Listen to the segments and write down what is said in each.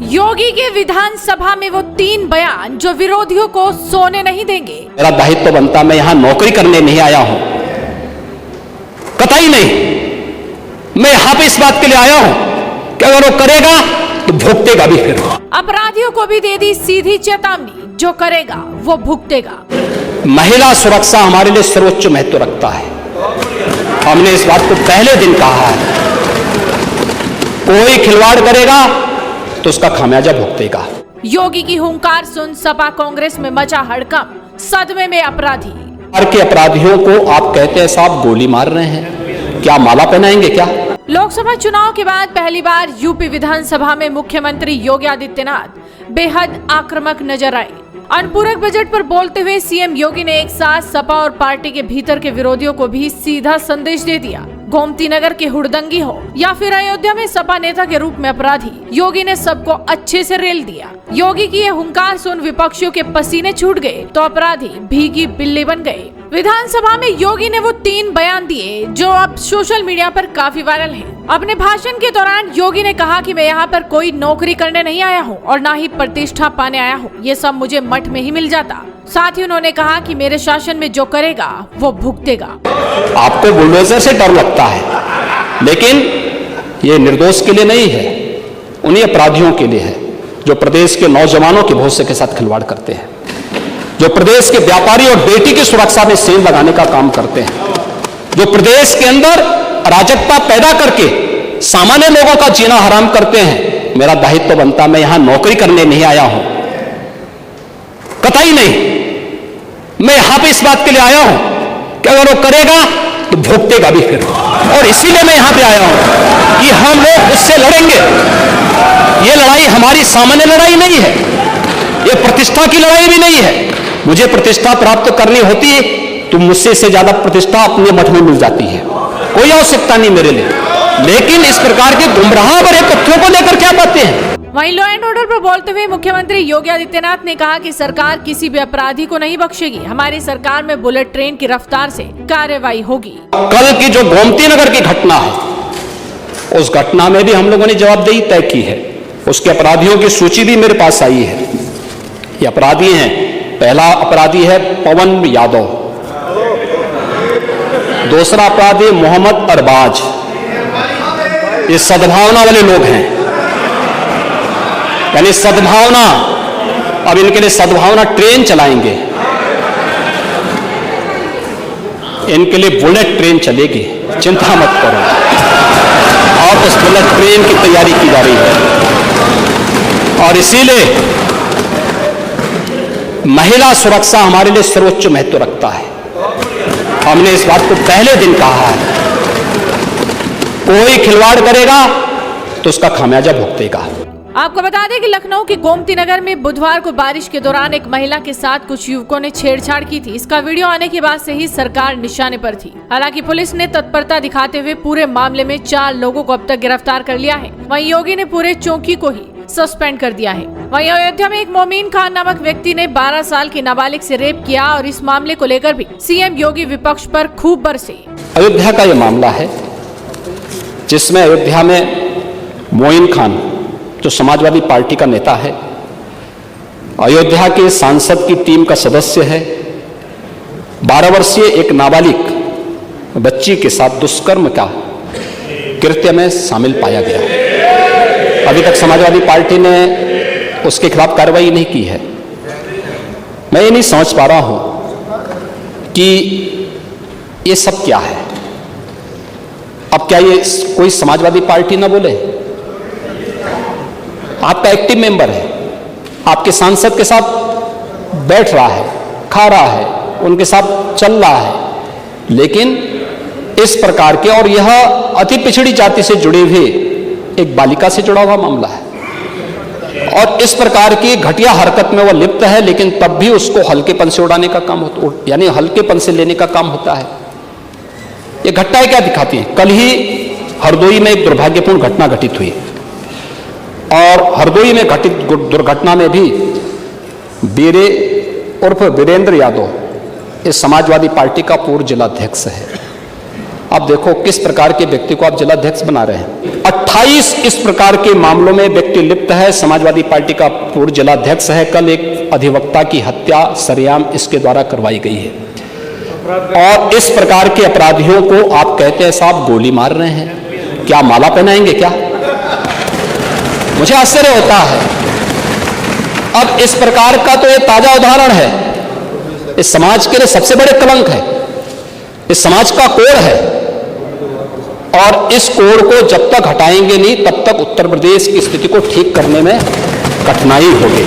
योगी के विधानसभा में वो 3 बयान जो विरोधियों को सोने नहीं देंगे। मेरा दायित्व बनता, मैं यहां नौकरी करने नहीं आया हूं, कतई नहीं। मैं यहां पे इस बात के लिए आया हूं कि अगर वो करेगा तो भुगतेगा भी। फिर अपराधियों को भी दे दी सीधी चेतावनी, जो करेगा वो भुगतेगा। महिला सुरक्षा हमारे लिए सर्वोच्च महत्व रखता है। हमने इस बात को पहले दिन कहा है, कोई खिलवाड़ करेगा तो उसका खामियाजा भुगतेगा। योगी की हुंकार सुन सपा कांग्रेस में मचा हड़कंप, सदमे में अपराधी। के अपराधियों को आप कहते हैं साहब गोली मार रहे हैं, क्या माला पहनाएंगे क्या? लोकसभा चुनाव के बाद पहली बार यूपी विधानसभा में मुख्यमंत्री योगी आदित्यनाथ बेहद आक्रामक नजर आए। अनुपूरक बजट पर बोलते हुए सीएम योगी ने एक साथ सपा और पार्टी के भीतर के विरोधियों को भी सीधा संदेश दे दिया। गोमती नगर के हुड़दंगी हो या फिर अयोध्या में सपा नेता के रूप में अपराधी, योगी ने सबको अच्छे से रेल दिया। योगी की ये हुंकार सुन विपक्षियों के पसीने छूट गए तो अपराधी भीगी बिल्ली बन गए। विधानसभा में योगी ने वो 3 बयान दिए जो अब सोशल मीडिया पर काफी वायरल हैं। अपने भाषण के दौरान योगी ने कहा कि मैं यहाँ पर कोई नौकरी करने नहीं आया हूँ और ना ही प्रतिष्ठा पाने आया हूँ, ये सब मुझे मठ में ही मिल जाता। साथ ही उन्होंने कहा कि मेरे शासन में जो करेगा वो भुगतेगा। आपको बुलडोजर से डर लगता है, लेकिन ये निर्दोष के लिए नहीं है, उन्हीं अपराधियों के लिए है जो प्रदेश के नौजवानों के भविष्य के साथ खिलवाड़ करते हैं, जो प्रदेश के व्यापारी और बेटी की सुरक्षा में सेंध लगाने का काम करते हैं, जो प्रदेश के अंदर अराजकता पैदा करके सामान्य लोगों का जीना हराम करते हैं। मेरा दायित्व बनता, मैं यहां नौकरी करने नहीं आया हूं, कतई नहीं। मैं यहां पे इस बात के लिए आया हूं कि अगर वो करेगा तो भुगतेगा भी। फिर और इसीलिए मैं यहां पे आया हूं कि हम लोग उससे लड़ेंगे। ये लड़ाई हमारी सामान्य लड़ाई नहीं है, ये प्रतिष्ठा की लड़ाई भी नहीं है। मुझे प्रतिष्ठा प्राप्त करनी होती है तो मुझसे से ज्यादा प्रतिष्ठा अपने मठ में मिल जाती है, कोई आवश्यकता नहीं मेरे लिए। लेकिन इस प्रकार के गुमराह भरे तथ्यों को लेकर क्या बातें हैं? वहीं लॉ एंड ऑर्डर पर बोलते हुए मुख्यमंत्री योगी आदित्यनाथ ने कहा कि सरकार किसी भी अपराधी को नहीं बख्शेगी। हमारी सरकार में बुलेट ट्रेन की रफ्तार से कार्रवाई होगी। कल की जो गोमती नगर की घटना है, उस घटना में भी हम लोगों ने जवाबदेही तय की है। उसके अपराधियों की सूची भी मेरे पास आई है। ये अपराधी हैं, पहला अपराधी है पवन यादव, दूसरा अपराधी मोहम्मद अरबाज। ये सद्भावना वाले लोग हैं, यानी सद्भावना, अब इनके लिए सद्भावना ट्रेन चलाएंगे, इनके लिए बुलेट ट्रेन चलेगी, चिंता मत करो। और उस बुलेट ट्रेन की तैयारी की जा रही है। और इसीलिए महिला सुरक्षा हमारे लिए सर्वोच्च महत्व रखता है। हमने इस बात को पहले दिन कहा है, कोई खिलवाड़ करेगा तो उसका खामियाजा भुगतेगा। आपको बता दें कि लखनऊ के गोमती नगर में बुधवार को बारिश के दौरान एक महिला के साथ कुछ युवकों ने छेड़छाड़ की थी। इसका वीडियो आने के बाद से ही सरकार निशाने पर थी। हालांकि पुलिस ने तत्परता दिखाते हुए पूरे मामले में 4 लोगों को अब तक गिरफ्तार कर लिया है। वहीं योगी ने पूरे चौकी को ही सस्पेंड कर दिया है। वहीं अयोध्या में एक मोमीन खान नामक व्यक्ति ने 12 साल की नाबालिग से रेप किया और इस मामले को लेकर भी सीएम योगी विपक्ष पर खूब बरसे। अयोध्या का ये मामला है जिसमें अयोध्या में मोइन खान जो समाजवादी पार्टी का नेता है, अयोध्या के सांसद की टीम का सदस्य है, 12 वर्षीय एक नाबालिग बच्ची के साथ दुष्कर्म का कृत्य में शामिल पाया गया। अभी तक समाजवादी पार्टी ने उसके खिलाफ कार्रवाई नहीं की है। मैं ये नहीं समझ पा रहा हूं कि ये सब क्या है। अब क्या ये कोई समाजवादी पार्टी ना बोले? आपका एक्टिव मेंबर है, आपके सांसद के साथ बैठ रहा है, खा रहा है, उनके साथ चल रहा है, लेकिन इस प्रकार के, और यह अति पिछड़ी जाति से जुड़े हुए एक बालिका से जुड़ा हुआ मामला है, और इस प्रकार की घटिया हरकत में वह लिप्त है, लेकिन तब भी उसको हल्केपन से उड़ाने का काम होता, यानी हल्केपन से लेने का काम होता है। ये घटनाएं क्या दिखाती हैं? कल ही हरदोई में एक दुर्भाग्यपूर्ण घटना घटित हुई, और हरदोई में घटित दुर्घटना में भी बीरे उर्फ वीरेंद्र यादव इस समाजवादी पार्टी का पूर्व जिलाध्यक्ष है, अब देखो किस प्रकार के व्यक्ति को आप जिलाध्यक्ष बना रहे हैं। 28 इस प्रकार के मामलों में व्यक्ति लिप्त है। समाजवादी पार्टी का पूर्व जिलाध्यक्ष है। कल एक अधिवक्ता की हत्या सरेआम इसके द्वारा करवाई गई है। और इस प्रकार के अपराधियों को आप कहते हैं साहब गोली मार रहे हैं, क्या माला पहनाएंगे क्या? मुझे आश्चर्य होता है। अब इस प्रकार का तो ये ताजा उदाहरण है, इस समाज के लिए सबसे बड़े कलंक है, इस समाज का कोड़ है। और इस कोड़ को जब तक हटाएंगे नहीं तब तक उत्तर प्रदेश की स्थिति को ठीक करने में कठिनाई होगी।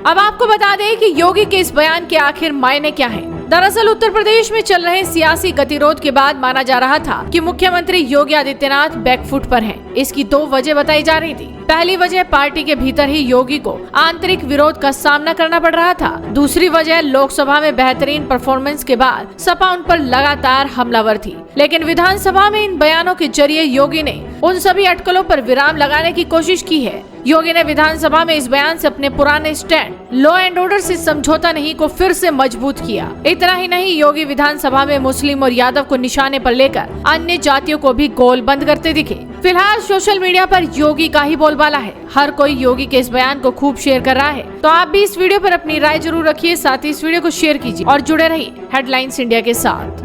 अब आपको बता दें कि योगी के इस बयान के आखिर मायने क्या है। दरअसल उत्तर प्रदेश में चल रहे सियासी गतिरोध के बाद माना जा रहा था कि मुख्यमंत्री योगी आदित्यनाथ बैकफुट पर हैं। इसकी 2 वजह बताई जा रही थी। पहली वजह पार्टी के भीतर ही योगी को आंतरिक विरोध का सामना करना पड़ रहा था। दूसरी वजह लोकसभा में बेहतरीन परफॉर्मेंस के बाद सपा उन पर लगातार हमलावर थी। लेकिन विधानसभा में इन बयानों के जरिए योगी ने उन सभी अटकलों पर विराम लगाने की कोशिश की है। योगी ने विधानसभा में इस बयान से अपने पुराने स्टैंड लॉ एंड ऑर्डर से समझौता नहीं को फिर से मजबूत किया। इतना ही नहीं, योगी विधानसभा में मुस्लिम और यादव को निशाने पर लेकर अन्य जातियों को भी गोल बंद करते दिखे। फिलहाल सोशल मीडिया पर योगी का ही बोलबाला है। हर कोई योगी के इस बयान को खूब शेयर कर रहा है। तो आप भी इस वीडियो पर अपनी राय जरूर रखिए, साथ ही इस वीडियो को शेयर कीजिए और जुड़े रहिए हेडलाइंस इंडिया के साथ।